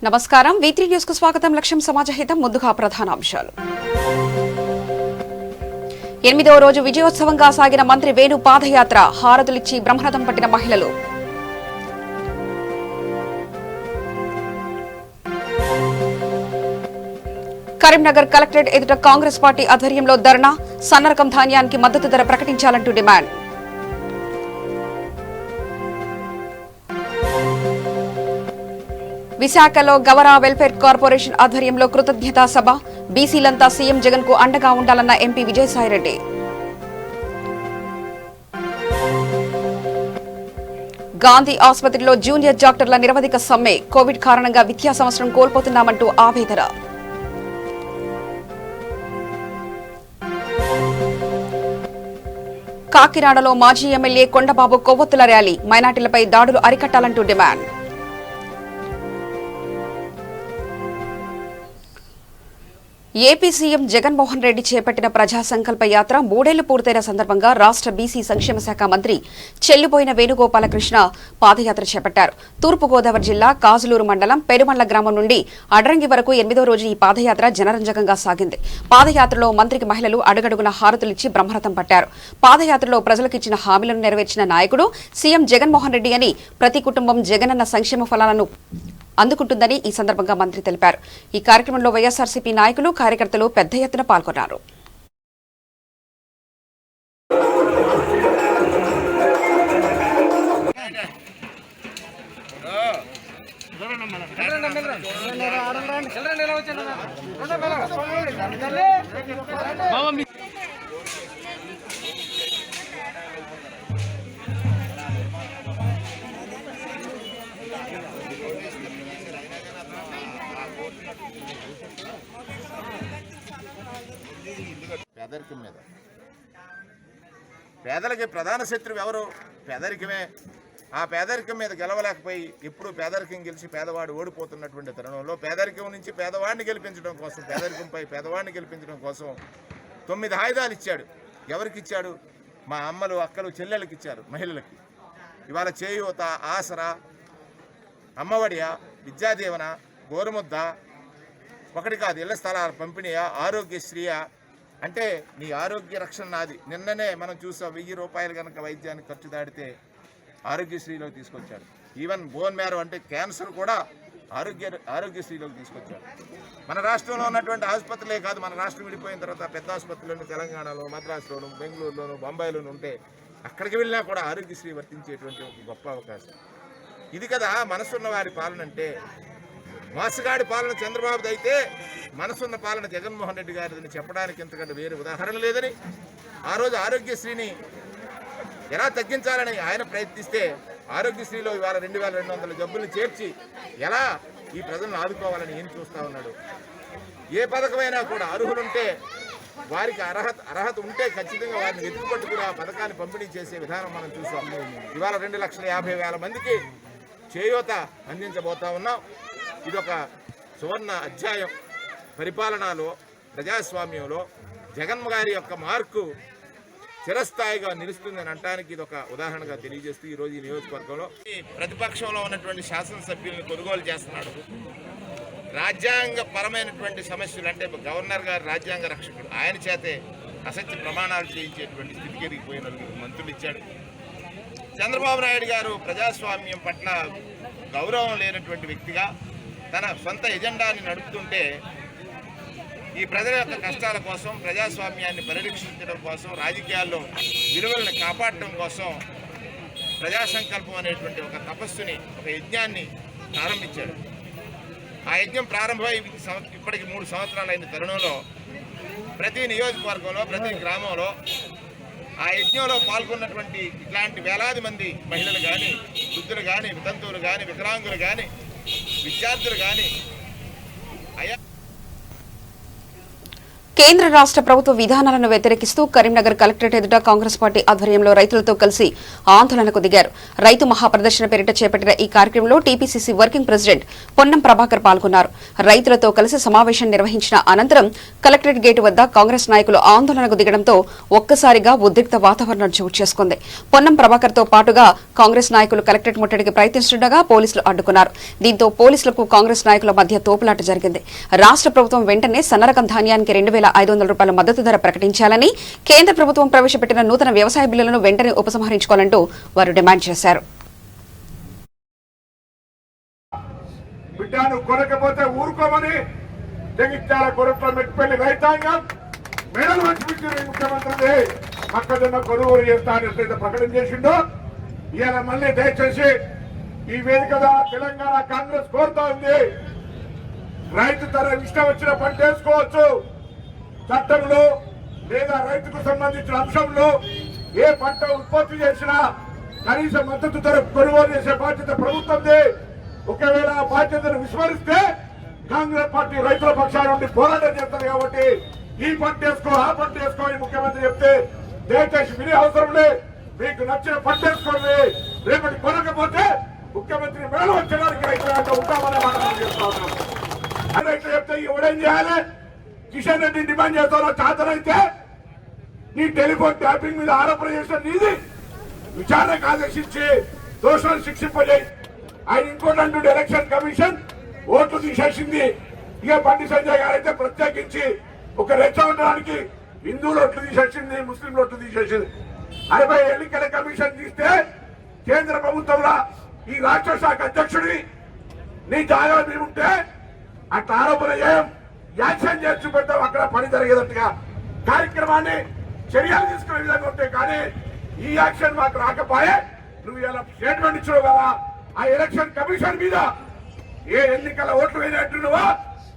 నమస్కారం V3 news కు స్వాగతం. లక్ష్యం సమాజహితం. ముందుగా ప్రధాన అంశాలు. 8వ రోజు విజయోత్సవంగా సాగిన మంత్రి వేణు పాదయాత్ర. హారతులిచ్చి బ్రహ్మరథం పట్టిన మహిళలు. కరీంనగర్ కలెక్టరేట్ ఎదుట కాంగ్రెస్ పార్టీ ఆధ్వర్యంలో ధర్నా. సన్నరకం ధాన్యానికి మద్దతు ధర ప్రకటించాలంటూ డిమాండ్. విశాఖలో గవరా వెల్ఫేర్ కార్పొరేషన్ ఆధ్వర్యంలో కృతజ్ఞతా సభ. బీసీలంతా సీఎం జగన్ కు అండగా ఉండాలన్న ఎంపీ విజయసాయిరెడ్డి. గాంధీ ఆసుపత్రిలో జూనియర్ డాక్టర్ల నిరవధిక సమ్మె. కోవిడ్ కారణంగా విద్యా సంవత్సరం కోల్పోతున్నామంటూ ఆవేదన. కాకినాడలో మాజీ ఎమ్మెల్యే కొండబాబు కొవ్వొత్తుల ర్యాలీ. మైనార్టీలపై దాడులు అరికట్టాలంటూ demand. AP CM Jaganmohan Reddy చేపట్టిన ప్రజా సంకల్ప యాత్ర 3 ఏళ్లు పూర్తయిన సందర్భంగా రాష్ట్ర బీసీ సంక్షేమ శాఖ మంత్రి చెల్లుబోయిన వేణుగోపాలకృష్ణ పాదయాత్ర చేపట్టారు. తూర్పుగోదావరి జిల్లా కాజులూరు మండలం పెరుమళ్ల గ్రామం నుండి అడ్రంగి వరకు 8వ రోజు ఈ పాదయాత్ర జనరంజకంగా సాగింది. పాదయాత్రలో మంత్రికి మహిళలు అడుగడుగున హారతులిచ్చి బ్రహ్మరథం పట్టారు. పాదయాత్రలో ప్రజలకు ఇచ్చిన హామీలను నెరవేర్చిన నాయకుడు సీఎం జగన్మోహన్ రెడ్డి అని, ప్రతి కుటుంబం జగనన్న సంక్షేమ ఫలాలను అందుకుంటుందని ఈ సందర్భంగా మంత్రి తెలిపారు. ఈ కార్యక్రమంలో వైఎస్ఆర్సీపీ నాయకులు, కార్యకర్తలు పెద్ద ఎత్తున పాల్గొన్నారు. పేదరికం మీద, పేదలకి ప్రధాన శత్రువు ఎవరు? పేదరికమే. ఆ పేదరికం మీద గెలవలేకపోయి ఎప్పుడు పేదరికం గెలిచి పేదవాడు ఓడిపోతున్నటువంటి తరుణంలో పేదరికం నుంచి పేదవాడిని గెలిపించడం కోసం, పేదరికంపై పేదవాడిని గెలిపించడం కోసం 9 ఆయుధాలు ఇచ్చాడు. ఎవరికి ఇచ్చాడు? మా అమ్మలు, అక్కలు, చెల్లెలకి ఇచ్చారు, మహిళలకి. ఇవాళ చేయూత, ఆసరా, అమ్మఒడియా, విద్యాదీవన, గోరుముద్ద, ఒకటి కాదు ఇళ్ల స్థలాల పంపిణీయా, ఆరోగ్యశ్రీయా. అంటే నీ ఆరోగ్య రక్షణ నాది. నిన్ననే మనం చూసాం, 1000 రూపాయలు కనుక వైద్యానికి ఖర్చు దాడితే ఆరోగ్యశ్రీలోకి తీసుకొచ్చాడు. ఈవెన్ బోన్ మ్యారో అంటే క్యాన్సర్ కూడా ఆరోగ్యశ్రీలోకి తీసుకొచ్చాడు. మన రాష్ట్రంలో ఉన్నటువంటి ఆసుపత్రులే కాదు, మన రాష్ట్రం విడిపోయిన తర్వాత పెద్ద ఆసుపత్రులను తెలంగాణలో, మద్రాసులోను, బెంగళూరులోను, బొంబాయిలోను ఉంటే అక్కడికి వెళ్ళినా కూడా ఆరోగ్యశ్రీ వర్తించేటువంటి ఒక గొప్ప అవకాశం. ఇది కదా మనసున్న వారి పాలన అంటే. మోసగాడి పాలన చంద్రబాబుది అయితే మనసున్న పాలన జగన్మోహన్ రెడ్డి గారిని చెప్పడానికి ఎంతకంటే వేరే ఉదాహరణ లేదని, ఆ రోజు ఆరోగ్యశ్రీని ఎలా తగ్గించాలని ఆయన ప్రయత్నిస్తే ఆరోగ్యశ్రీలో ఇవాళ 2200 జబ్బుల్ని చేర్చి ఎలా ఈ ప్రజలను ఆదుకోవాలని ఏం చూస్తూ ఉన్నాడు. ఏ పథకమైనా కూడా అర్హులుంటే, వారికి అర్హత ఉంటే ఖచ్చితంగా వారిని వెతుకుపట్టుకుని ఆ పథకాన్ని పంపిణీ చేసే విధానం మనం చూసాం. ఇవాళ 2,50,000 మందికి చేయూత అందించబోతా ఉన్నాం. ఇదొక సువర్ణ అధ్యాయం. పరిపాలనలో, ప్రజాస్వామ్యంలో జగన్ గారి యొక్క మార్కు చిరస్థాయిగా నిలుస్తుందని అనడానికి ఇదొక ఉదాహరణగా తెలియజేస్తూ ఈరోజు ఈ నియోజకవర్గంలో ప్రతిపక్షంలో ఉన్నటువంటి శాసనసభ్యులను కొనుగోలు చేస్తున్నాడు. రాజ్యాంగపరమైనటువంటి సమస్యలు అంటే గవర్నర్ గారు రాజ్యాంగ రక్షకుడు, ఆయన చేతే అసత్య ప్రమాణాలు చేయించేటువంటి స్థితికి ఎదిగిపోయిన మంత్రులు ఇచ్చాడు. చంద్రబాబు నాయుడు గారు ప్రజాస్వామ్యం పట్ల గౌరవం లేనటువంటి వ్యక్తిగా తన సొంత ఎజెండాని నడుపుతుంటే, ఈ ప్రజల యొక్క కష్టాల కోసం, ప్రజాస్వామ్యాన్ని పరిరక్షించడం కోసం, రాజకీయాల్లో విలువలను కాపాడటం కోసం ప్రజా సంకల్పం అనేటువంటి ఒక తపస్సుని, ఒక యజ్ఞాన్ని ప్రారంభించాడు. ఆ యజ్ఞం ప్రారంభమై ఇప్పటికి 3 సంవత్సరాలైన తరుణంలో ప్రతి నియోజకవర్గంలో, ప్రతి గ్రామంలో ఆ యజ్ఞంలో పాల్గొన్నటువంటి ఇట్లాంటి వేలాది మంది మహిళలు కానీ, వృద్ధులు కానీ, వితంతువులు కానీ, వికలాంగులు కానీ, విద్యార్థులు కానీ కేంద్ర రాష్ట్ర ప్రభుత్వ విధానాలను వ్యతిరేకిస్తూ కరీంనగర్ కలెక్టరేట్ ఎదుట కాంగ్రెస్ పార్టీ ఆధ్వర్యంలో రైతులతో కలిసి ఆందోళనకు దిగారు. రైతు మహాప్రదర్శన పేరిట చేపట్టిన ఈ కార్యక్రమంలో TPCC working president Ponnam Prabhakar పాల్గొన్నారు. రైతులతో కలిసి సమావేశం నిర్వహించిన అనంతరం కలెక్టరేట్ గేటు వద్ద కాంగ్రెస్ నాయకులు ఆందోళనకు దిగడంతో ఒక్కసారిగా ఉద్రిక్త వాతావరణం చోటు చేసుకుంది. పొన్నం ప్రభాకర్ తో పాటుగా కాంగ్రెస్ నాయకులు కలెక్టరేట్ ముట్టడికి ప్రయత్నిస్తుండగా పోలీసులు అడ్డుకున్నారు. దీంతో పోలీసులకు కాంగ్రెస్ నాయకుల మధ్య తోపులాట జరిగింది. రాష్ట్ర ప్రభుత్వం వెంటనే సన్నరకం ధాన్యానికి 2,500 రూపాయల మద్దతు ధర ప్రకటించాలని, కేంద్ర ప్రభుత్వం ప్రవేశపెట్టిన నూతన వ్యవసాయ బిల్లులను వెంటనే ఉపసంహరించుకోవాలంటూ వారు డిమాండ్ చేశారు. బిడ్డను కొనకపోతే ఊరుకోమని జగిత్యాల కొరట్ల మెట్టిపల్లి రైతాంగం మెడలు వంచి ముఖ్యమంత్రి మొక్కజొన్న కొనుగోలు చేస్తానని ప్రకటన చేసిండో ఇవాళ మళ్ళీ దయచేసి ఈ వేదిక తెలంగాణ కాంగ్రెస్ కోరుతా ఉంది. రైతు తన ఇష్టం వచ్చిన పంట వేసుకోవచ్చు. చట్టంలో లేదా రైతుకు సంబంధించిన అంశంలో ఏ పంట ఉత్పత్తి చేసినా కనీస మద్దతు ధర కొనుగోలు చేసే బాధ్యత ప్రభుత్వంది. ఒకవేళ ఆ బాధ్యతను విస్మరిస్తే కాంగ్రెస్ పార్టీ రైతుల పక్షాల నుండి పోరాటం చేస్తుంది. కాబట్టి ఈ పంట వేసుకో, ఆ పంట వేసుకో అని ముఖ్యమంత్రి చెప్తే దయచేసి వినే అవసరం లేదు. మీకు నచ్చిన పంట వేసుకోండి. రేపటి కొనకపోతే ముఖ్యమంత్రి మేలు వచ్చడానికి రైతులంతా ఉంటామనే మాట చేస్తా ఉన్నాం. రైతులు చెప్తే ఎవడేం చేయాలి? కిషన్ రెడ్డి డిమాండ్ చేస్తారో చేతనైతే నీ టెలిఫోన్ ట్యాపింగ్ మీద ఆరోపణ చేసిన నీది విచారణకు ఆదేశించి దోషులను శిక్షింపజేయి. ఆయన ఇంకోటి అంటుండే ఎలక్షన్ కమిషన్ ఓట్లు తీసేసింది. ఇక బండి సంజయ్ గారు అయితే ప్రత్యేకించి ఒక రెచ్చగొట్టడానికి హిందువులు ఓట్లు తీసేసింది, ముస్లింలు ఓట్లు తీసేసింది. 60 ఎన్నికల కమిషన్ తీస్తే కేంద్ర ప్రభుత్వంలో ఈ రాష్ట్ర శాఖ అధ్యక్షుడివి నీ జాగా మేముంటే అట్లా ఆరోపణ చేయం, యాక్షన్ చేసి చూపెడతాం. అక్కడ పని జరిగేటట్టుగా కార్యక్రమాన్ని చర్యలు తీసుకునే విధంగా ఉంటాయి. కానీ ఈ యాక్షన్ మాకు రాకపోయే నువ్వు ఇలా స్టేట్మెంట్ ఇచ్చావు కదా, ఆ ఎలక్షన్ కమిషన్ మీద ఏ ఎన్నికల ఓట్లు వేయనట్టున్నావా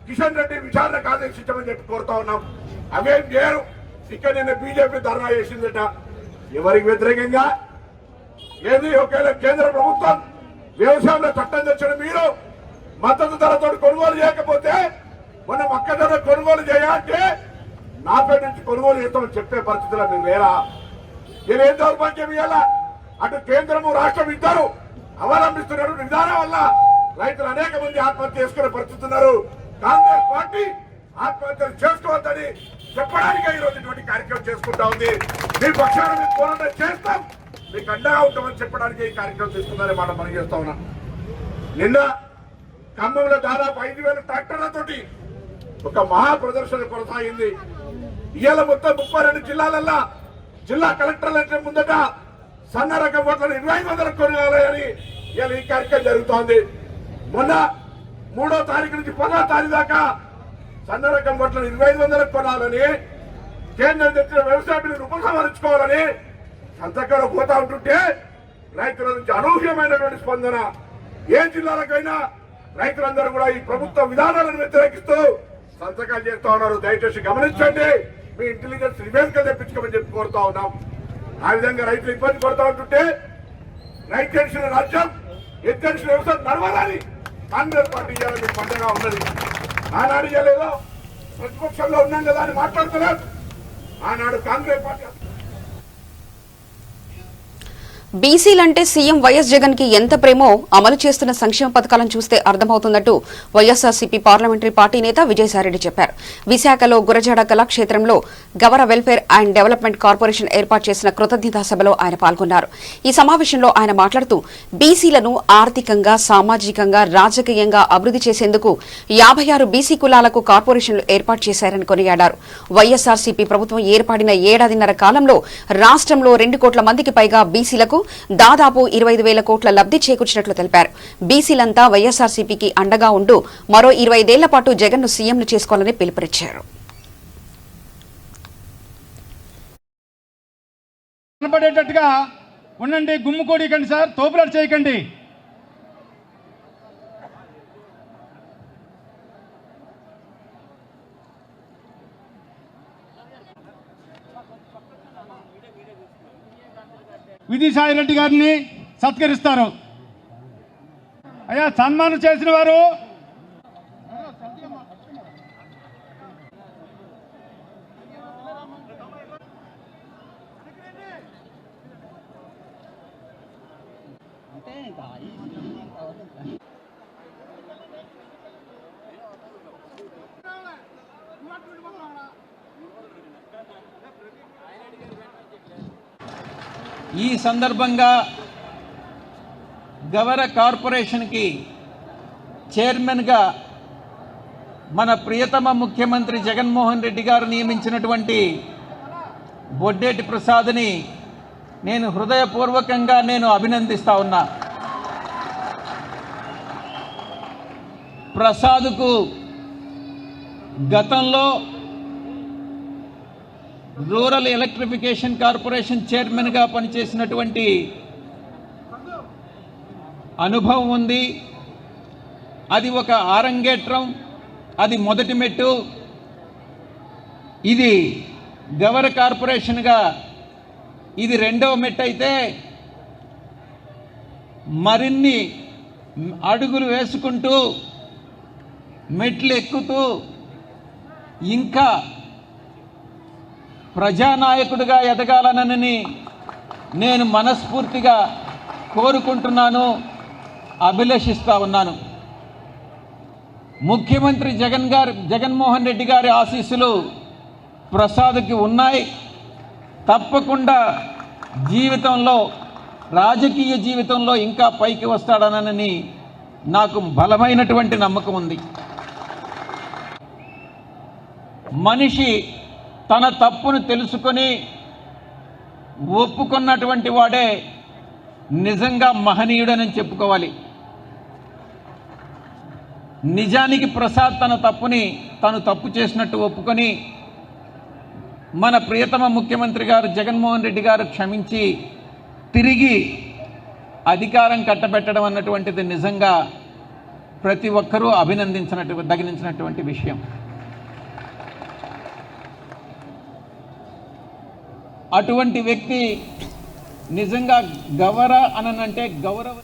కిషన్ రెడ్డి విచారణకు ఆదేశించమని చెప్పి కోరుతా ఉన్నాం. అవేం చేయరు. ఇక్కడ నిన్న బీజేపీ ధర్నా చేసిందట. ఎవరికి వ్యతిరేకంగా? ఏది ఒకవేళ కేంద్ర ప్రభుత్వం వ్యవసాయంలో చట్టం తెచ్చడం మీరు మద్దతు ధరతో కొనుగోలు చేయకపోతే మొన్న మొక్కజొన్న కొనుగోలు చేయాలంటే నా పేరు నుంచి కొనుగోలు చేస్తామని చెప్పే పరిస్థితుల్లో మీరు లేరా? మీరేం దౌర్భాగ్యం ఇవ్వాలా? అటు కేంద్రము రాష్ట్రం ఇద్దరు అవలంబిస్తున్నారు విధానం వల్ల రైతులు అనేక మంది ఆత్మహత్య చేసుకునే పరిస్థితి ఉన్నారు. కాంగ్రెస్ పార్టీ ఆత్మహత్యలు చేసుకోవద్దని చెప్పడానికి ఈ రోజు ఇటువంటి కార్యక్రమం చేసుకుంటా ఉంది. మీ పక్షాన మేము పోరాటం చేస్తాం, మీకు అండగా ఉంటామని చెప్పడానికి ఈ కార్యక్రమం తీసుకుందనే మాట మనం చేస్తా ఉన్నాం. నిన్న ఖమ్మంలో దాదాపు 5,000 ట్రాక్టర్లతోటి ఒక మహా ప్రదర్శన కొనసాగింది. ఇవాళ మొత్తం 32 జిల్లాలల్లా జిల్లా కలెక్టర్ల ముందట సన్న రకం ఓట్లను 2,500 కొనాలని ఇవాళ ఈ కార్యక్రమం జరుగుతోంది. మొన్న 3వ తారీఖు నుంచి 10వ తారీఖు దాకా సన్న రకం ఓట్లను 2,500 కొనాలని, కేంద్రం తెచ్చిన వ్యవసాయ బిల్లును ఉపసంహరించుకోవాలని సంతకాలు పోతా ఉంటుంటే రైతుల నుంచి అనూహ్యమైనటువంటి స్పందన. ఏ జిల్లాలకైనా రైతులందరూ కూడా ఈ ప్రభుత్వ విధానాలను వ్యతిరేకిస్తూ సంతకాలు చేస్తా ఉన్నారు. దయచేసి గమనించండి, మీ ఇంటెలిజెన్స్ నివేదికలు తెప్పించుకోమని చెప్పి కోరుతా ఉన్నాం. ఆ విధంగా రైతులు ఇబ్బంది పడుతూ ఉంటుంటే రైతు తెలిసిన రాజ్యం ఎత్తెలిసిన వ్యవసాయం నడవాలని కాంగ్రెస్ పార్టీ ఇవ్వాలని పండుగ ఉన్నది. ఆనాడు ఇవ్వలేదో ప్రతిపక్షంలో ఉన్నాం కదా అని మాట్లాడుతున్నారు. ఆనాడు కాంగ్రెస్ పార్టీ బీసీలంటే సీఎం వైఎస్ జగన్ కి ఎంత ప్రేమో అమలు చేస్తున్న సంక్షేమ పథకాలను చూస్తే అర్థమవుతున్నట్టు వైఎస్ఆర్సీపీ పార్లమెంటరీ పార్టీ నేత విజయసాయిరెడ్డి చెప్పారు. విశాఖలో గురజాడ కళాక్షేత్రంలో Gavara welfare and development corporation ఏర్పాటు చేసిన కృతజ్ఞతా సభలో ఆయన పాల్గొన్నారు. ఈ సమావేశంలో ఆయన మాట్లాడుతూ బీసీలను ఆర్థికంగా, సామాజికంగా, రాజకీయంగా అభివృద్ధి చేసేందుకు 56 బీసీ కులాలకు కార్పొరేషన్లు ఏర్పాటు చేశారని కొనియాడారు. వైఎస్ఆర్సీపీ ప్రభుత్వం ఏర్పడిన ఏడాదిన్నర కాలంలో రాష్ట్రంలో 2 కోట్ల మందికి పైగా బీసీలకు దాదాపు 25,000 కోట్ల లబ్ధి చేకూర్చినట్లు తెలిపారు. బీసీలంతా వైఎస్ఆర్సీపీకి అండగా ఉంటూ మరో 25 ఏళ్ల పాటు జగన్ను సీఎంను చేసుకోవాలని పిలుపునిచ్చారు. కనబడేటట్టుగా ఉండండి, గుమ్ముకోడికండి సార్, తోపులాట చేయకండి. విజయసాయిరెడ్డి గారిని సత్కరిస్తారు. అయ్యా, సన్మానం చేసిన వారు ఈ సందర్భంగా గవర కార్పొరేషన్కి చైర్మన్గా మన ప్రియతమ ముఖ్యమంత్రి జగన్మోహన్ రెడ్డి గారు నియమించినటువంటి బొడ్డేటి ప్రసాద్ని నేను హృదయపూర్వకంగా అభినందిస్తా ఉన్నా. ప్రసాద్కు గతంలో రూరల్ ఎలక్ట్రిఫికేషన్ కార్పొరేషన్ చైర్మన్గా పనిచేసినటువంటి అనుభవం ఉంది. అది ఒక ఆరంగేట్రం, అది మొదటి మెట్టు. ఇది గవర కార్పొరేషన్గా ఇది రెండవ మెట్టు అయితే మరిన్ని అడుగులు వేసుకుంటూ మెట్లు ఎక్కుతూ ఇంకా ప్రజానాయకుడిగా ఎదగాలనని నేను మనస్ఫూర్తిగా కోరుకుంటున్నాను, అభిలషిస్తూ ఉన్నాను. ముఖ్యమంత్రి జగన్మోహన్ రెడ్డి గారి ఆశీస్సులు ప్రసాద్కి ఉన్నాయి. తప్పకుండా జీవితంలో, రాజకీయ జీవితంలో ఇంకా పైకి వస్తాడనని నాకు బలమైనటువంటి నమ్మకం ఉంది. మనిషి తన తప్పును తెలుసుకొని ఒప్పుకున్నటువంటి వాడే నిజంగా మహనీయుడని చెప్పుకోవాలి. నిజానికి ప్రసాద్ తను తప్పు చేసినట్టు ఒప్పుకొని మన ప్రియతమ ముఖ్యమంత్రి గారు జగన్మోహన్ రెడ్డి గారు క్షమించి తిరిగి అధికారం కట్టబెట్టడం అన్నటువంటిది నిజంగా ప్రతి ఒక్కరూ అభినందించినటువంటి విషయం. అటువంటి వ్యక్తి నిజంగా గవర అనంటే గౌరవ.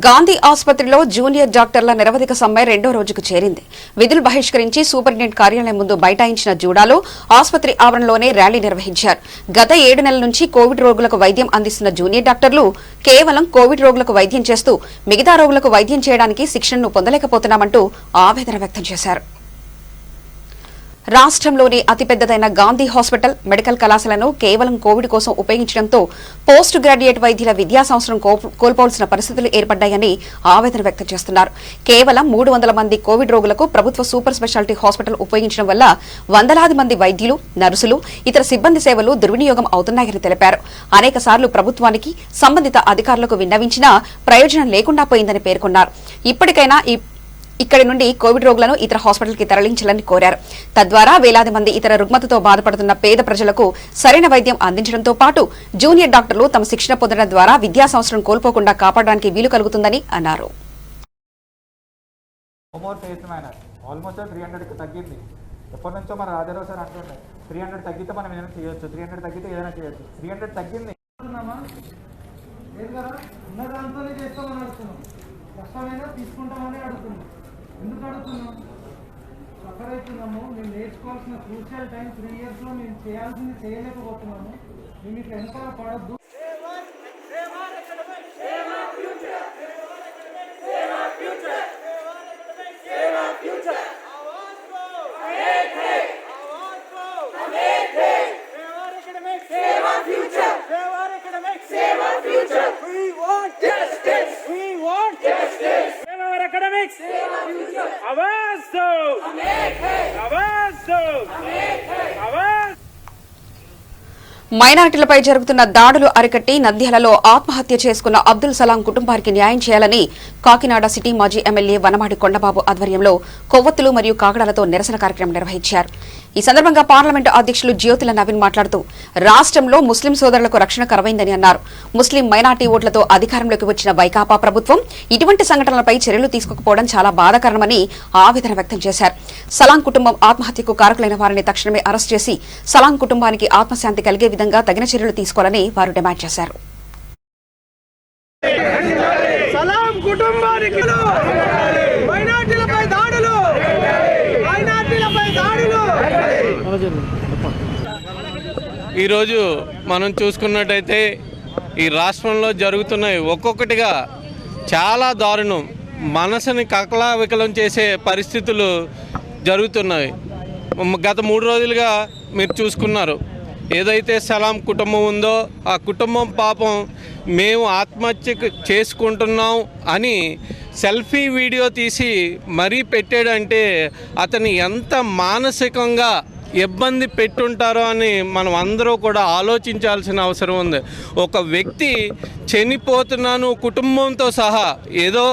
గాంధీ ఆసుపత్రిలో జూనియర్ డాక్టర్ల నిరవధిక సమ్మె రెండో రోజుకు చేరింది. విధులు బహిష్కరించి సూపరింటెండెంట్ కార్యాలయం ముందు బైఠాయించిన జూడాలో ఆసుపత్రి ఆవరణలోనే ర్యాలీ నిర్వహించారు. గత 7 నెలల నుంచి కోవిడ్ రోగులకు వైద్యం అందిస్తున్న జూనియర్ డాక్టర్లు కేవలం కోవిడ్ రోగులకు వైద్యం చేస్తూ మిగతా రోగులకు వైద్యం చేయడానికి శిక్షణను పొందలేకపోతున్నామంటూ ఆవేదన వ్యక్తం చేశారు. రాష్ట్రంలోని అతిపెద్దదైన గాంధీ హాస్పిటల్, మెడికల్ కళాశాలను కేవలం కోవిడ్ కోసం ఉపయోగించడంతో పోస్ట్ గ్రాడ్యుయేట్ వైద్యుల విద్యా సంవత్సరం కోల్పోవలసిన పరిస్థితులు ఏర్పడ్డాయని ఆవేదన వ్యక్తం చేస్తున్నారు. కేవలం 300 మంది కోవిడ్ రోగులకు ప్రభుత్వ సూపర్ స్పెషాలిటీ హాస్పిటల్ ఉపయోగించడం వల్ల వందలాది మంది వైద్యులు, నర్సులు, ఇతర సిబ్బంది సేవలు దుర్వినియోగం అవుతున్నాయని తెలిపారు. అనేక సార్లు ప్రభుత్వానికి, సంబంధిత అధికారులకు విన్నవించినా ప్రయోజనం లేకుండా పోయిందని పేర్కొన్నారు. ఇప్పటికైనా ఇక్కడి నుండి కోవిడ్ రోగులను ఇతర హాస్పిటల్కి తరలించాలని కోరారు. తద్వారా వేలాది మంది ఇతర రుగ్మతతో బాధపడుతున్న పేద ప్రజలకు సరైన వైద్యం అందించడంతో పాటు జూనియర్ డాక్టర్లు తమ శిక్షణ పొందడం ద్వారా విద్యా సంవత్సరం కోల్పోకుండా కాపాడడానికి వీలు కలుగుతుందని అన్నారు. ఆల్మోస్ట్ 300కి తగ్గింది. ఎప్పటి నుంచో మన రాజారావు సార్ అంటుండే 300 తగ్గితే మనం ఏదైనా చేయొచ్చు, 300 తగ్గితే ఏదైనా చేయొచ్చు. 300 తగ్గింది. ఉన్న దాంతోనే చేస్తామని అడుగుతున్నాం, కష్టమైనా తీసుకుంటామని అడుగుతున్నాం. ఎందుకు అడుగుతున్నాం? సఫర్ అవుతున్నాము. మేము నేర్చుకోవాల్సిన క్రూషియల్ టైం 3 ఇయర్స్లో మేము చేయాల్సింది చేయలేకపోతున్నాము. మేము ఇట్లా వెనకాల పడద్దు. మైనారిటీలపై జరుగుతున్న దాడులు అరికట్టి నంద్యాలలో ఆత్మహత్య చేసుకున్న అబ్దుల్ సలాం కుటుంబానికి న్యాయం చేయాలని కాకినాడ సిటీ మాజీ ఎమ్మెల్యే వనమాడి కొండబాబు ఆధ్వర్యంలో కొవ్వొత్తులు మరియు కాగడాలతో నిరసన కార్యక్రమం నిర్వహించారు. ఈ సందర్భంగా పార్లమెంటు అధ్యక్షులు జ్యోతుల నవీన్ మాట్లాడుతూ రాష్ట్రంలో ముస్లిం సోదరులకు రక్షణ కరువైందని అన్నారు. ముస్లిం మైనార్టీ ఓట్లతో అధికారంలోకి వచ్చిన వైకాపా ప్రభుత్వం ఇటువంటి సంఘటనలపై చర్యలు తీసుకోకపోవడం చాలా బాధాకరమని ఆవేదన వ్యక్తం చేశారు. సలాం కుటుంబం ఆత్మహత్యకు కారకులైన వారిని తక్షణమే అరెస్ట్ చేసి సలాం కుటుంబానికి ఆత్మశాంతి కలిగే విధంగా తగిన చర్యలు తీసుకోవాలని వారు డిమాండ్ చేశారు. ఈరోజు మనం చూసుకున్నట్టయితే ఈ రాష్ట్రంలో జరుగుతున్నాయి ఒక్కొక్కటిగా చాలా దారుణం, మనసుని కకలావికలం చేసే పరిస్థితులు జరుగుతున్నాయి. గత 3 రోజులుగా మీరు చూసుకున్నారు, ఏదైతే సలాం కుటుంబం ఉందో ఆ కుటుంబం పాపం మేము ఆత్మహత్య చేసుకుంటున్నాం అని సెల్ఫీ వీడియో తీసి మరీ పెట్టాడంటే అతను ఎంత మానసికంగా ఇబ్బంది పెట్టుంటారో అని మనం అందరూ కూడా ఆలోచించాల్సిన అవసరం ఉంది. ఒక వ్యక్తి చనిపోతున్నాను కుటుంబంతో సహా, ఏదో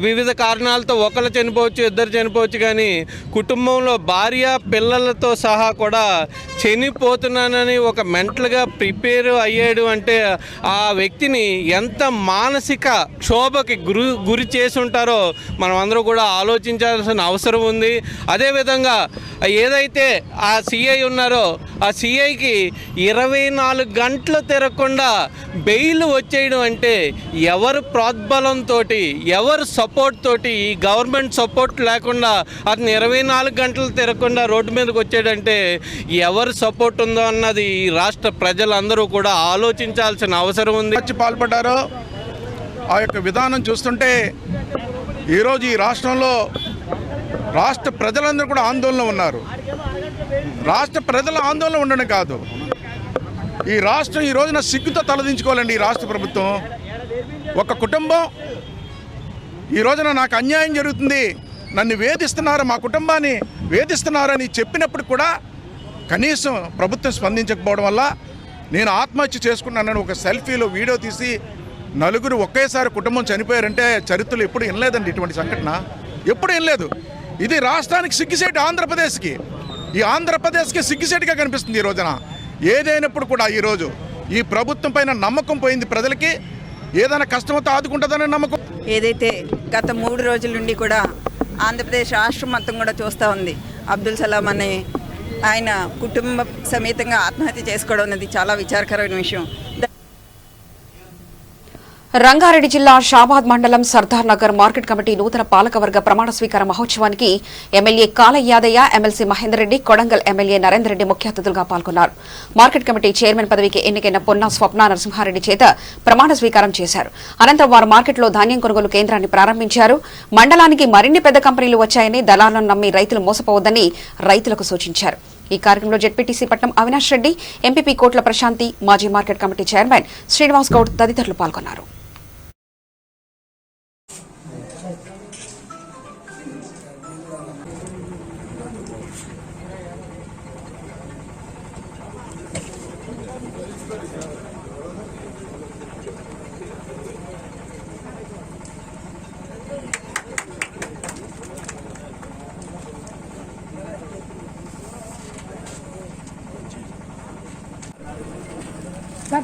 వివిధ కారణాలతో ఒకరు చనిపోవచ్చు, ఇద్దరు చనిపోవచ్చు, కానీ కుటుంబంలో భార్య పిల్లలతో సహా కూడా చనిపోతున్నానని ఒక మెంటల్గా ప్రిపేర్ అయ్యాడు అంటే ఆ వ్యక్తిని ఎంత మానసిక క్షోభకి గురి చేసి ఉంటారో మనం అందరూ కూడా ఆలోచించాల్సిన అవసరం ఉంది. అదేవిధంగా ఏదైతే ఆ సిఐ ఉన్నారో ఆ సిఐకి 24 గంటలు తిరగకుండా బెయిల్ వచ్చేయడం అంటే ఎవరు ప్రోద్బలంతో, ఎవరు సపోర్ట్ తోటి, ఈ గవర్నమెంట్ సపోర్ట్ లేకుండా అతను 24 గంటలు తిరగకుండా రోడ్డు మీదకి వచ్చాడంటే ఎవరు సపోర్ట్ ఉందో అన్నది ఈ రాష్ట్ర ప్రజలందరూ కూడా ఆలోచించాల్సిన అవసరం ఉంది. పాల్పడ్డారో ఆ యొక్క విధానం చూస్తుంటే ఈరోజు ఈ రాష్ట్రంలో రాష్ట్ర ప్రజలందరూ కూడా ఆందోళన ఉన్నారు. రాష్ట్ర ప్రజల ఆందోళన ఉండడం కాదు, ఈ రాష్ట్రం ఈ రోజున సిగ్గుతో తలదించుకోవాలండి. ఈ రాష్ట్ర ప్రభుత్వం, ఒక కుటుంబం ఈ రోజున నాకు అన్యాయం జరుగుతుంది, నన్ను వేధిస్తున్నారు, మా కుటుంబాన్ని వేధిస్తున్నారని చెప్పినప్పుడు కూడా కనీసం ప్రభుత్వం స్పందించకపోవడం వల్ల నేను ఆత్మహత్య చేసుకున్నానని ఒక సెల్ఫీలో వీడియో తీసి నలుగురు ఒకేసారి కుటుంబం చనిపోయారంటే చరిత్రలో ఎప్పుడు వినలేదండి. ఇటువంటి సంఘటన ఎప్పుడు వినలేదు. ఇది రాష్ట్రానికి సిగ్గుసేటు, ఆంధ్రప్రదేశ్కి, ఈ ఆంధ్రప్రదేశ్కి సిగ్గుసేటుగా కనిపిస్తుంది ఈ రోజున. ఏదైనప్పుడు కూడా ఈరోజు ఈ ప్రభుత్వం పైన నమ్మకం పోయింది ప్రజలకి. ఏదైనా కష్టంతో ఆదుకుంటుందనే నమ్మకం. ఏదైతే గత 3 రోజుల నుండి కూడా ఆంధ్రప్రదేశ్ రాష్ట్రం మొత్తం కూడా చూస్తూ ఉంది, అబ్దుల్ సలాం అనే ఆయన కుటుంబ సమేతంగా ఆత్మహత్య చేసుకోవడం అనేది చాలా విచారకరమైన విషయం. రంగారెడ్డి జిల్లా షాబాద్ మండలం సర్దార్ నగర్ మార్కెట్ కమిటీ నూతన పాలకవర్గ ప్రమాణ స్వీకార మహోత్సవానికి ఎమ్మెల్యే కాల యాదయ్య, ఎమ్మెల్సీ మహేందర్ రెడ్డి, కొడంగల్ ఎమ్మెల్యే నరేందర్ రెడ్డి ముఖ్య అతిథులుగా పాల్గొన్నారు. మార్కెట్ కమిటీ చైర్మన్ పదవికి ఎన్నికైన పొన్న స్వప్న నరసింహారెడ్డి చేత ప్రమాణ స్వీకారం చేశారు. అనంతరం వారు మార్కెట్లో ధాన్యం కొనుగోలు కేంద్రాన్ని ప్రారంభించారు. మండలానికి మరిన్ని పెద్ద కంపెనీలు వచ్చాయని, దళాలను నమ్మి రైతులు మోసపోవద్దని రైతులకు సూచించారు. ఈ కార్యక్రమంలో జెడ్పీటీసీ పట్నం అవినాష్ రెడ్డి, ఎంపీపీ కోట్ల ప్రశాంతి, మాజీ market committee chairman Srinivas Goud తదితరులు పాల్గొన్నారు.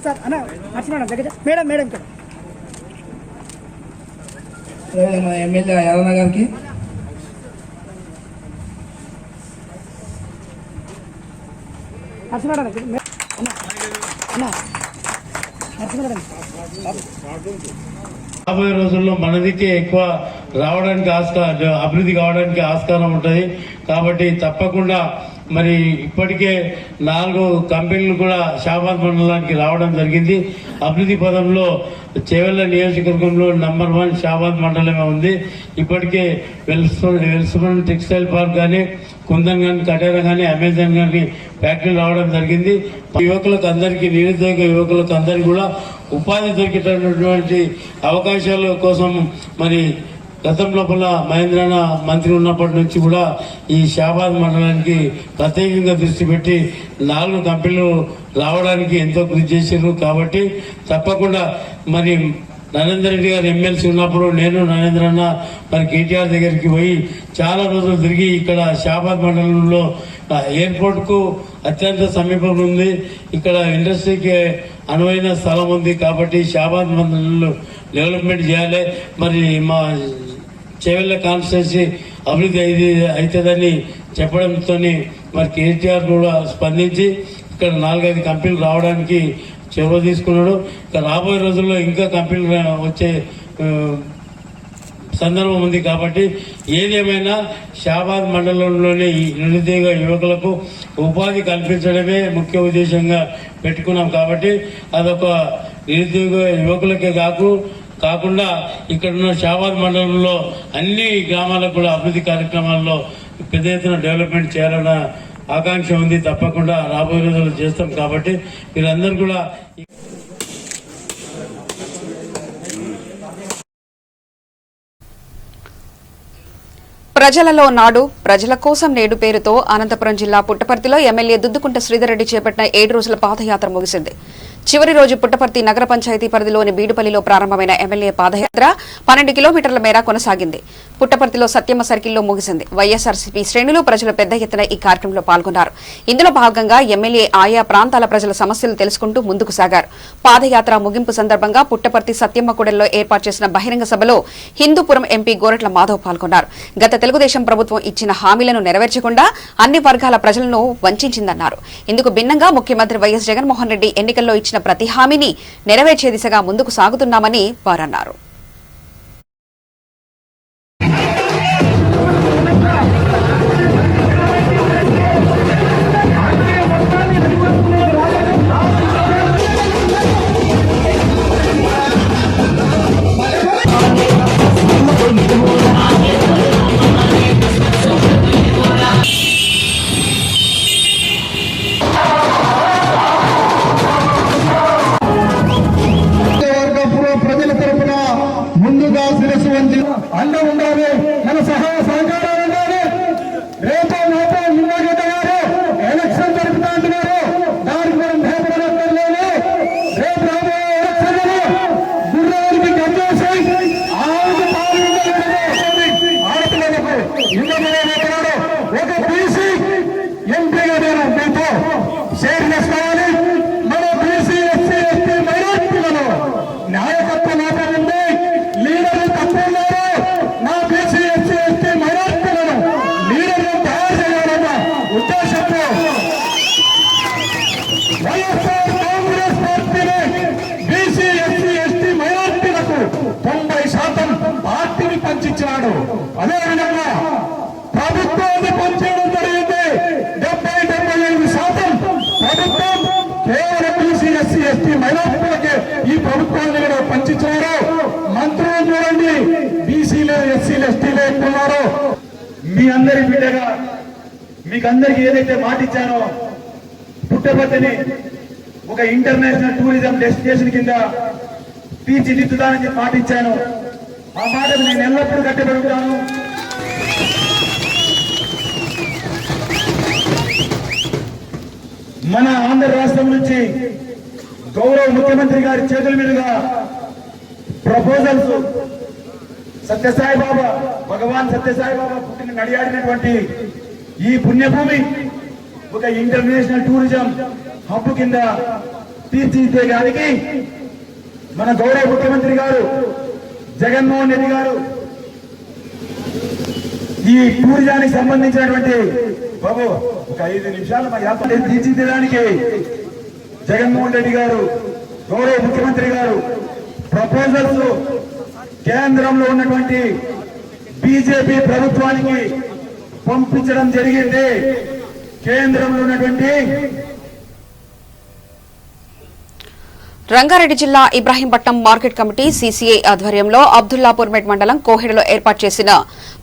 సార్ అన్న నరసింహ దగ్గర మేడం ఇక్కడ మన ఎమ్మెల్యే యాదన్న గారికి, నరసింహ దగ్గర రాబోయే రోజుల్లో మనదికే ఎక్కువ రావడానికి అభివృద్ధి కావడానికి ఆస్కారం ఉంటుంది. కాబట్టి తప్పకుండా మరి ఇప్పటికే 4 కంపెనీలు కూడా షాబాద్ మండలానికి రావడం జరిగింది. అభివృద్ధి పదంలో చేవెళ్ల నియోజకవర్గంలో నంబర్ 1 షాబాద్ మండలమే ఉంది. ఇప్పటికే వెల్స్మన్ టెక్స్టైల్ పార్క్ కానీ, కుందన్ కానీ, కటేరా కానీ, అమెజాన్ కానీ ఫ్యాక్టరీ రావడం జరిగింది. యువకులకు అందరికీ, నిరుద్యోగ యువకులకు అందరికీ కూడా ఉపాధి దొరికేటటువంటి అవకాశాల కోసం మరి గతంలో మహేంద్రన్న మంత్రి ఉన్నప్పటి నుంచి కూడా ఈ షాబాద్ మండలానికి ప్రత్యేకంగా దృష్టి పెట్టి 4 కంపెనీలు రావడానికి ఎంతో కృషి చేశారు. కాబట్టి తప్పకుండా మరి నరేందర్ రెడ్డి గారు ఎమ్మెల్సీ ఉన్నప్పుడు నేను నరేంద్రన్న మరి కేటీఆర్ దగ్గరికి పోయి చాలా రోజులు తిరిగి ఇక్కడ షాబాద్ మండలంలో ఎయిర్పోర్ట్కు అత్యంత సమీపం ఉంది, ఇక్కడ ఇండస్ట్రీకి అనువైన స్థలం ఉంది. కాబట్టి షాబాద్ మండలంలో డెవలప్మెంట్ చేయాలి, మరి మా చేవెళ్ల కాన్స్టిట్యున్సీ అభివృద్ధి అవుతుందని చెప్పడంతో మరి కేటీఆర్ కూడా స్పందించి ఇక్కడ 4-5 కంపెనీలు రావడానికి చొరవ తీసుకున్నాడు. ఇక రాబోయే రోజుల్లో ఇంకా కంపెనీలు వచ్చే సందర్భం ఉంది. కాబట్టి ఏదేమైనా షాబాద్ మండలంలోని నిరుద్యోగ యువకులకు ఉపాధి కల్పించడమే ముఖ్య ఉద్దేశంగా పెట్టుకున్నాం. కాబట్టి అదొక నిరుద్యోగ యువకులకే కాకుండా ఇక్కడ ఉన్న షాబాద్ మండలంలో అన్ని గ్రామాలకు కూడా అభివృద్ధి కార్యక్రమాల్లో పెద్ద ఎత్తున డెవలప్మెంట్ చేయాలన్న ఆకాంక్ష ఉంది. తప్పకుండా రాబోయే రోజుల్లో చేస్తాం. కాబట్టి వీళ్ళందరూ కూడా ప్రజలలో నాడు ప్రజల కోసం నేడు పేరుతో అనంతపురం జిల్లా పుట్టపర్తిలో ఎమ్మెల్యే దుద్దుకుంట శ్రీధర్రెడ్డి చేపట్టిన 7 రోజుల పాదయాత్ర ముగిసింది. చివరి రోజు పుట్టపర్తి నగర పంచాయతీ పరిధిలోని బీడుపల్లిలో ప్రారంభమైన ఎమ్మెల్యే పాదయాత్ర 12 కిలోమీటర్ల మేర కొనసాగింది. పుట్టపర్తిలో సత్యమ్మ సర్కిల్లో ముగిసింది. వైఎస్ఆర్సీపీ శ్రేణులు ప్రజలు పెద్ద ఎత్తున ఈ కార్యక్రమంలో పాల్గొన్నారు. ఇందులో భాగంగా ఎమ్మెల్యే ఆయా ప్రాంతాల ప్రజల సమస్యలు తెలుసుకుంటూ ముందుకు సాగారు. పాదయాత్ర ముగింపు సందర్భంగా పుట్టపర్తి సత్యమ్మ కూడలిలో ఏర్పాటు చేసిన బహిరంగ సభలో హిందూపురం ఎంపీ గోరట్ల మాధవ్ పాల్గొన్నారు. గత తెలుగుదేశం ప్రభుత్వం ఇచ్చిన హామీలను నెరవేర్చకుండా అన్ని వర్గాల ప్రజలను వంచిందన్నారు. ఇందుకు భిన్నంగా ముఖ్యమంత్రి వైఎస్ జగన్మోహన్ రెడ్డి ఎన్నికల్లో ఇచ్చిన ప్రతి హామీని నెరవేర్చే దిశగా ముందుకు సాగుతున్నామని వారన్నారు. అండ ఉండాలి, మన సహాయ సహకారాలు ఉండాలి. రేపో మాపో నిన్నగడ్డ గారు ఎలక్షన్ జరుపుతా అంటున్నారు. దానికి మనం భయపడలేదు. రేపు రాబోయే ఎలక్షన్లలో గుర్రానికి గంజేసి ఆవుకు పాలు ఆడపిల్లలకు ఇంద్రనాడు ఒక బీసీ ఎంపీగా నేను మీతో షేర్ చేసుకోవాలి. మన బీసీ ఎస్సీ ఎస్టీ మైనారిటీలలో నాయకత్వ లోపం ఉంది, లీడర్లు తక్కువ ఉన్నారు. నా బీసీ ఎస్సీ ఎస్టీ మైనారిటీలను లీడర్లు తయారు చేయాలన్న ఉద్దేశంతో వైఎస్ఆర్ కాంగ్రెస్ పార్టీని బీసీ ఎస్సీ ఎస్టీ మైనారిటీలకు 90% పార్టీని పంచిచ్చినాడు. అదేవిధంగా ప్రభుత్వాన్ని పంచేయడం జరిగింది. 70-75% ప్రభుత్వం కేవలం బీసీ ఎస్సీ ఎస్టీ మైనారిటీలకే ఈ ప్రభుత్వాన్ని కూడా పంచిచ్చారు. మంత్రులు చూడండి, బీసీలు ఎస్సీలు ఎస్టీలు ఎక్కున్నారు. మీ అందరి బిడ్డగా మీకు అందరికి ఏదైతే మాట ఇచ్చానో పుట్టపర్తిని ఒక ఇంటర్నేషనల్ టూరిజం డెస్టినేషన్ కింద తీర్చిదిద్దుతానని మాట ఇచ్చాను. ఆ మాటకు నేను ఎల్లప్పుడూ కట్టుబడుతాను. మన ఆంధ్ర రాష్ట్రం నుంచి గౌరవ ముఖ్యమంత్రి గారి చేతుల మీదుగా ప్రపోజల్స్ సత్యసాయి బాబా భగవాన్ సత్యసాయి బాబా పుట్టిన నడియాడినటువంటి ఈ పుణ్యభూమి ఒక ఇంటర్నేషనల్ టూరిజం హబ్ కింద తీర్చిదిద్దేదానికి మన గౌరవ ముఖ్యమంత్రి గారు జగన్మోహన్ రెడ్డి గారు ఈ టూరిజానికి సంబంధించినటువంటి బాబు ఒక 5 నిమిషాలు మా యాత్ర తీర్చిదిద్దడానికి జగన్మోహన్ రెడ్డి గారు గౌరవ ముఖ్యమంత్రి గారు ప్రపోజల్స్ కేంద్రంలో ఉన్నటువంటి బీజేపీ ప్రభుత్వానికి పంపించడం జరిగింది. కేంద్రంలో ఉన్నటువంటి రంగారెడ్డి జిల్లా ఇబ్రాహీంపట్నం మార్కెట్ కమిటీ సీసీఐ ఆధ్వర్యంలో అబ్దుల్లాపూర్మెట్ మండలం కోహెడలో ఏర్పాటు చేసిన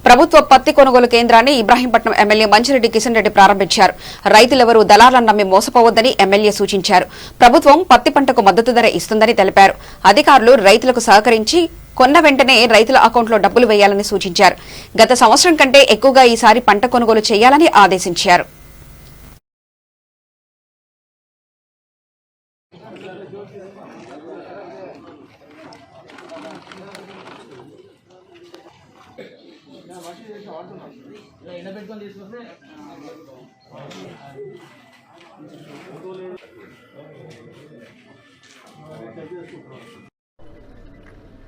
ప్రభుత్వ పత్తి కొనుగోలు కేంద్రాన్ని ఇబ్రాహీంపట్నం ఎమ్మెల్యే మంచిరెడ్డి కిషన్ రెడ్డి ప్రారంభించారు. రైతులెవరూ దళాలను నమ్మి మోసపోవద్దని ఎమ్మెల్యే సూచించారు. ప్రభుత్వం పత్తి పంటకు మద్దతు ధర ఇస్తుందని తెలిపారు. అధికారులు రైతులకు సహకరించి కొన్న వెంటనే రైతుల అకౌంట్లో డబ్బులు వేయాలని సూచించారు. గత సంవత్సరం కంటే ఎక్కువగా ఈసారి పంట కొనుగోలు చేయాలని ఆదేశించారు.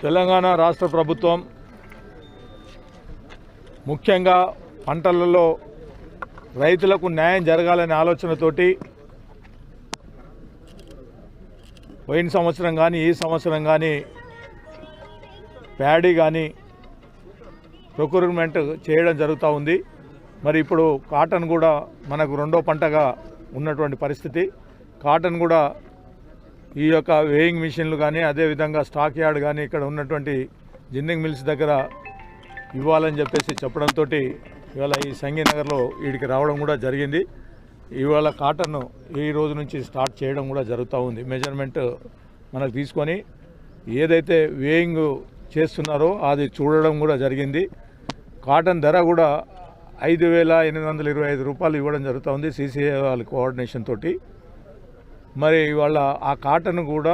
తెలంగాణ రాష్ట్ర ప్రభుత్వం ముఖ్యంగా పంటలలో రైతులకు న్యాయం జరగాలనే ఆలోచనతోటి పోయిన సంవత్సరం కానీ ఈ సంవత్సరం కానీ ప్యాడీ కానీ ప్రొక్యూర్మెంట్ చేయడం జరుగుతూ ఉంది. మరి ఇప్పుడు కాటన్ కూడా మనకు రెండో పంటగా ఉన్నటువంటి పరిస్థితి. కాటన్ కూడా ఈ యొక్క వేయింగ్ మిషన్లు కానీ అదేవిధంగా స్టాక్ యార్డ్ కానీ ఇక్కడ ఉన్నటువంటి జిన్నింగ్ మిల్స్ దగ్గర ఇవ్వాలని చెప్పేసి చెప్పడంతో ఇవాళ ఈ సంగీనగర్లో వీడికి రావడం కూడా జరిగింది. ఇవాళ కాటన్ ఈ రోజు నుంచి స్టార్ట్ చేయడం కూడా జరుగుతూ ఉంది. మెజర్మెంట్ మనకు తీసుకొని ఏదైతే వేయింగ్ చేస్తున్నారో అది చూడడం కూడా జరిగింది. కాటన్ ధర కూడా 5,825 రూపాయలు ఇవ్వడం జరుగుతూ ఉంది CCI వాళ్ళ కోఆర్డినేషన్ తోటి. మరి ఇవాళ ఆ కాటన్ కూడా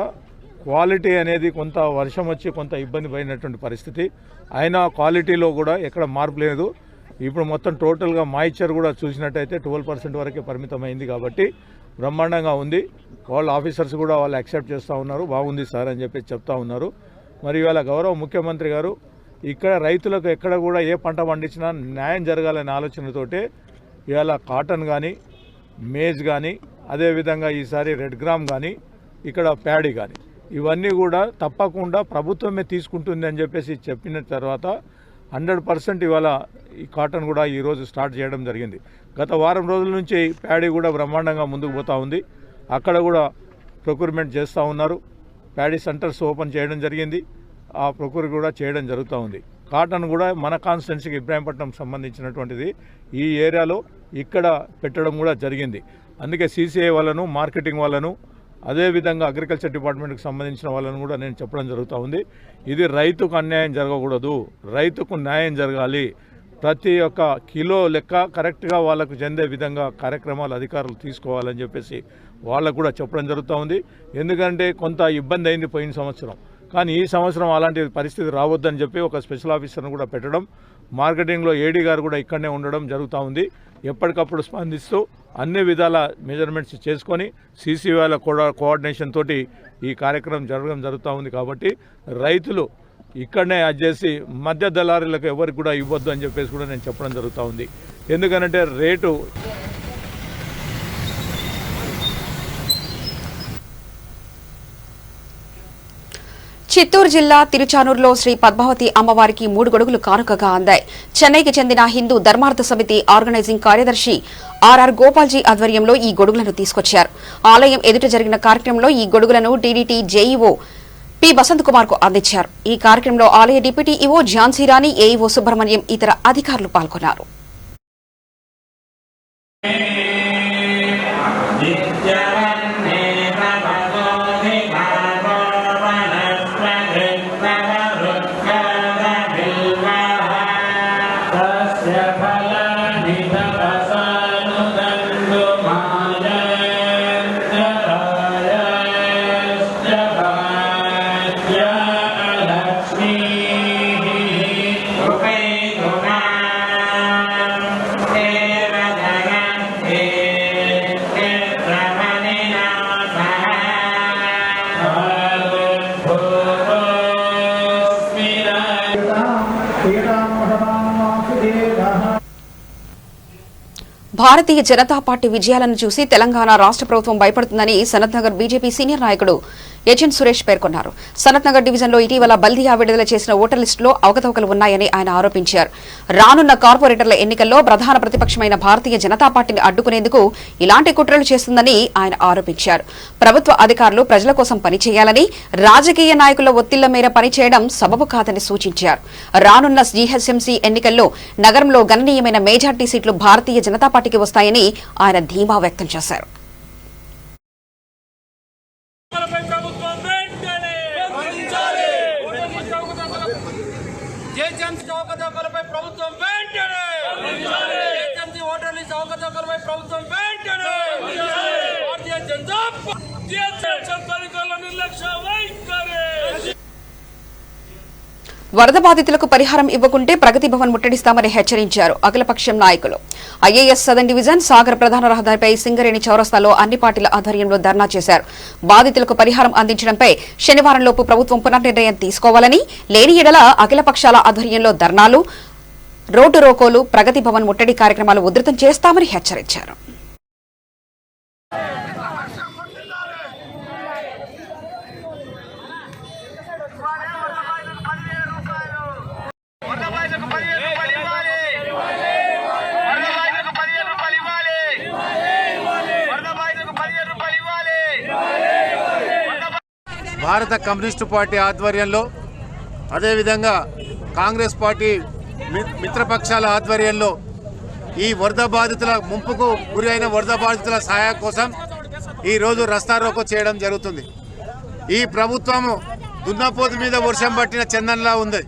క్వాలిటీ అనేది కొంత వర్షం వచ్చి కొంత ఇబ్బంది పడినటువంటి పరిస్థితి, అయినా క్వాలిటీలో కూడా ఎక్కడ మార్పు లేదు. ఇప్పుడు మొత్తం టోటల్గా మాయిశ్చర్ కూడా చూసినట్టయితే 12% వరకే పరిమితమైంది కాబట్టి బ్రహ్మాండంగా ఉంది. వాళ్ళ ఆఫీసర్స్ కూడా వాళ్ళు యాక్సెప్ట్ చేస్తూ ఉన్నారు, బాగుంది సార్ అని చెప్పి చెప్తా ఉన్నారు. మరి ఇవాళ గౌరవ ముఖ్యమంత్రి గారు ఇక్కడ రైతులకు ఎక్కడ కూడా ఏ పంట పండించినా న్యాయం జరగాలనే ఆలోచనతోటే ఇవాళ కాటన్ కానీ మేజ్ కానీ అదేవిధంగా ఈసారి రెడ్ గ్రామ్ కానీ ఇక్కడ ప్యాడీ కానీ ఇవన్నీ కూడా తప్పకుండా ప్రభుత్వమే తీసుకుంటుంది అని చెప్పేసి చెప్పిన తర్వాత 100% ఇవాళ ఈ కాటన్ కూడా ఈరోజు స్టార్ట్ చేయడం జరిగింది. గత వారం రోజుల నుంచి ప్యాడీ కూడా బ్రహ్మాండంగా ముందుకు పోతూ ఉంది. అక్కడ కూడా ప్రొక్యూర్మెంట్ చేస్తూ ఉన్నారు. ప్యాడీ సెంటర్స్ ఓపెన్ చేయడం జరిగింది, ఆ ప్రొక్యూర్ కూడా చేయడం జరుగుతూ ఉంది. కాటన్ కూడా మన కాన్స్టిట్యున్సీకి ఇబ్రాహీంపట్నం సంబంధించినటువంటిది ఈ ఏరియాలో ఇక్కడ పెట్టడం కూడా జరిగింది. అందుకే CCI వాళ్ళను, మార్కెటింగ్ వాళ్ళను, అదేవిధంగా అగ్రికల్చర్ డిపార్ట్మెంట్కి సంబంధించిన వాళ్ళను కూడా నేను చెప్పడం జరుగుతూ ఉంది. ఇది రైతుకు అన్యాయం జరగకూడదు, రైతుకు న్యాయం జరగాలి. ప్రతి ఒక్క కిలో లెక్క కరెక్ట్గా వాళ్ళకు చెందే విధంగా కార్యక్రమాలు అధికారులు తీసుకోవాలని చెప్పేసి వాళ్ళకు కూడా చెప్పడం జరుగుతూ ఉంది. ఎందుకంటే కొంత ఇబ్బంది అయింది పోయిన సంవత్సరం, కానీ ఈ సంవత్సరం అలాంటి పరిస్థితి రావద్దని చెప్పి ఒక స్పెషల్ ఆఫీసర్ను కూడా పెట్టడం, మార్కెటింగ్లో AD గారు కూడా ఇక్కడనే ఉండడం జరుగుతూ ఉంది. ఎప్పటికప్పుడు స్పందిస్తూ అన్ని విధాల మెజర్మెంట్స్ చేసుకొని CCI వాళ్ళ కోఆర్డినేషన్ తోటి ఈ కార్యక్రమం జరగడం జరుగుతూ ఉంది. కాబట్టి రైతులు ఇక్కడనే అది చేసి మధ్య దళారీలకు ఎవరికి కూడా ఇవ్వద్దు అని చెప్పేసి కూడా నేను చెప్పడం జరుగుతూ ఉంది. ఎందుకంటే రేటు చిత్తూరు జిల్లా తిరుచానూరులో శ్రీ పద్మావతి అమ్మవారికి 3 గొడుగులు కానుకగా అందాయి. చెన్నైకి చెందిన హిందూ ధర్మార్థ సమితి ఆర్గనైజింగ్ కార్యదర్శి RR గోపాల్జీ ఆధ్వర్యంలో ఈ గొడుగులను తీసుకొచ్చారు. ఆలయం ఎదుట జరిగిన కార్యక్రమంలో ఈ గొడుగులను TDT JEO P. Vasanth Kumar కు అందించారు. ఈ కార్యక్రమంలో ఆలయ deputy EO Jhansirani, AEO Subrahmanyam, ఇతర అధికారులు పాల్గొన్నారు. భారతీయ జనతా పార్టీ విజయాలను చూసి తెలంగాణ రాష్ట్ర ప్రభుత్వం భయపడుతుందని సనత్నగర్ బీజేపీ సీనియర్ నాయకుడు ఏజెంట్ సురేష్ పేర్కొన్నారు. సనత్నగర్ డివిజన్లో ఇటీవల బల్దియా విడుదల చేసిన ఓటర్ లిస్టులో అవకతవకలు ఉన్నాయని ఆయన ఆరోపించారు. రానున్న కార్పొరేటర్ల ఎన్నికల్లో ప్రధాన ప్రతిపక్షమైన భారతీయ జనతా పార్టీని అడ్డుకునేందుకు ఇలాంటి కుట్రలు చేస్తుందని ఆయన ఆరోపించారు. ప్రభుత్వ అధికారులు ప్రజల కోసం పనిచేయాలని, రాజకీయ నాయకుల ఒత్తిళ్ల మేర పనిచేయడం సబబు కాదని సూచించారు. రానున్న జీహెచ్ఎంసీ ఎన్నికల్లో నగరంలో గణనీయమైన మెజార్టీ సీట్లు భారతీయ జనతా పార్టీకి వస్తాయని ఆయన ధీమా వ్యక్తం చేశారు. వరద బాధితులకు పరిహారం ఇవ్వకుంటే ప్రగతి భవన్ ముట్టడిస్తామని హెచ్చరించారు అఖిలపక్షం నాయకులు. IAS సదన్ డివిజన్ సాగర్ ప్రధాన రహదారిపై సింగరేణి చౌరస్తాలో అన్ని పార్టీల ఆధ్వర్యంలో ధర్నా చేశారు. బాధితులకు పరిహారం అందించడంపై శనివారంలోపు ప్రభుత్వం పునర్నిర్ణయం తీసుకోవాలని, లేని ఎడల అఖిలపక్షాల ఆధ్వర్యంలో ధర్నాలు, రోడ్డు రోకోలు, ప్రగతి భవన్ ముట్టడి కార్యక్రమాలు ఉధృతం చేస్తామని హెచ్చరించారు. వరద భారత కమ్యూనిస్టు పార్టీ ఆధ్వర్యంలో, అదేవిధంగా కాంగ్రెస్ పార్టీ మిత్రపక్షాల ఆధ్వర్యంలో ఈ వరద బాధితుల ముంపుకు గురి అయిన వరద బాధితుల సహాయం కోసం ఈరోజు రస్తారోకో చేయడం జరుగుతుంది. ఈ ప్రభుత్వము దున్నపోతు మీద వర్షం పట్టిన చందనలా ఉంది.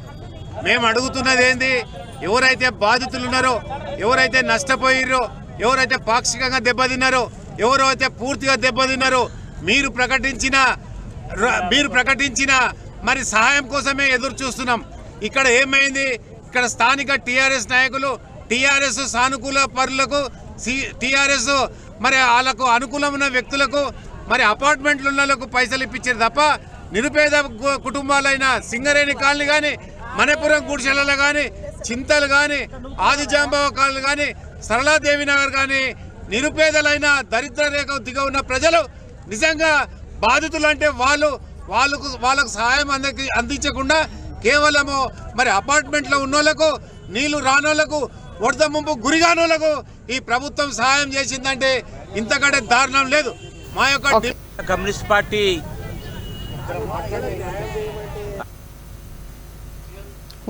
మేము అడుగుతున్నది ఏంది, ఎవరైతే బాధితులు ఉన్నారో, ఎవరైతే నష్టపోయిర్రో, ఎవరైతే పాక్షికంగా దెబ్బతిన్నారో, ఎవరైతే పూర్తిగా దెబ్బతిన్నారో మీరు ప్రకటించిన మరి సహాయం కోసమే ఎదురు చూస్తున్నాం. ఇక్కడ ఏమైంది, ఇక్కడ స్థానిక టీఆర్ఎస్ నాయకులు, టీఆర్ఎస్ సానుకూల పరులకు, టీఆర్ఎస్ మరి వాళ్ళకు అనుకూలమైన వ్యక్తులకు, మరి అపార్ట్మెంట్లు ఉన్న వాళ్ళకు పైసలు ఇప్పించారు తప్ప నిరుపేద కుటుంబాలైన సింగరేణి కాలనీ కానీ, మణిపురం గుడిసెలలో కానీ, చింతలు కానీ, ఆదిజాంబావ కాలనీ కానీ, సరళాదేవి నగర్ కానీ నిరుపేదలైన దరిద్ర రేఖ దిగ ఉన్న ప్రజలు నిజంగా బాధితులు అంటే వాళ్ళకు సహాయం అందించకుండా కేవలము మరి అపార్ట్మెంట్లో ఉన్నోళ్లకు, నీళ్లు రానోళ్లకు, వరద ముంపు గురిగానోళ్లకు ఈ ప్రభుత్వం సహాయం చేసిందంటే ఇంతకంటే దారుణం లేదు. మా యొక్క కమ్యూనిస్ట్ పార్టీ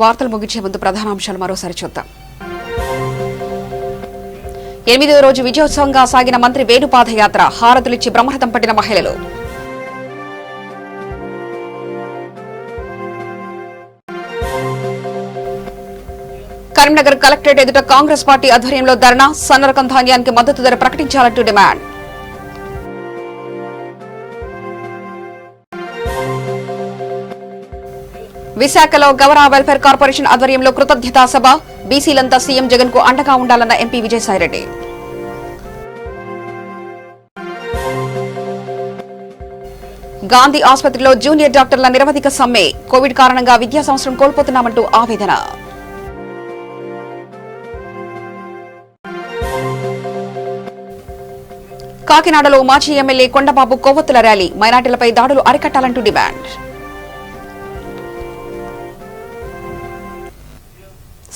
వార్తలు ముగించే ముందు ప్రధానాంశాలు మరోసారి చూద్దాం. 8వ రోజు విజయోత్సవంగా సాగిన మంత్రి వేణు పాదయాత్ర, హారతులిచ్చి బ్రహ్మరథం పట్టిన మహిళలు. కరీంనగర్ కలెక్టరేట్ ఎదుట కాంగ్రెస్ పార్టీ ఆధ్వర్యంలో ధర్నా, సన్నరకం ధాన్యానికి మద్దతు ధర ప్రకటించాలంటూ డిమాండ్. విశాఖలో గవరా వెల్ఫేర్ కార్పొరేషన్ ఆధ్వర్యంలో కృతజ్ఞతా సభ, బీసీలంతా సీఎం జగన్ కు అండగా ఉండాలన్న ఎంపీ విజయసాయిరెడ్డి. గాంధీ ఆసుపత్రిలో జూనియర్ డాక్టర్ల నిరవధిక సమ్మె, కోవిడ్ కారణంగా విద్యా సంవత్సరం కోల్పోతున్నామంటూ ఆవేదన. కాకినాడలో మాజీ ఎమ్మెల్యే కొండబాబు కొవ్వొత్తుల ర్యాలీ, మైనార్టీలపై దాడులు అరికట్టాలంటూ డిమాండ్.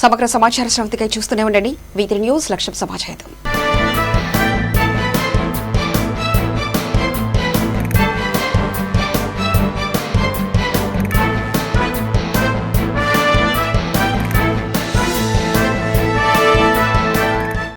సమగ్ర సమాచార శ్రవంతికై చూస్తూనే ఉండండి V3 న్యూస్. లక్ష్యం సమాచారం.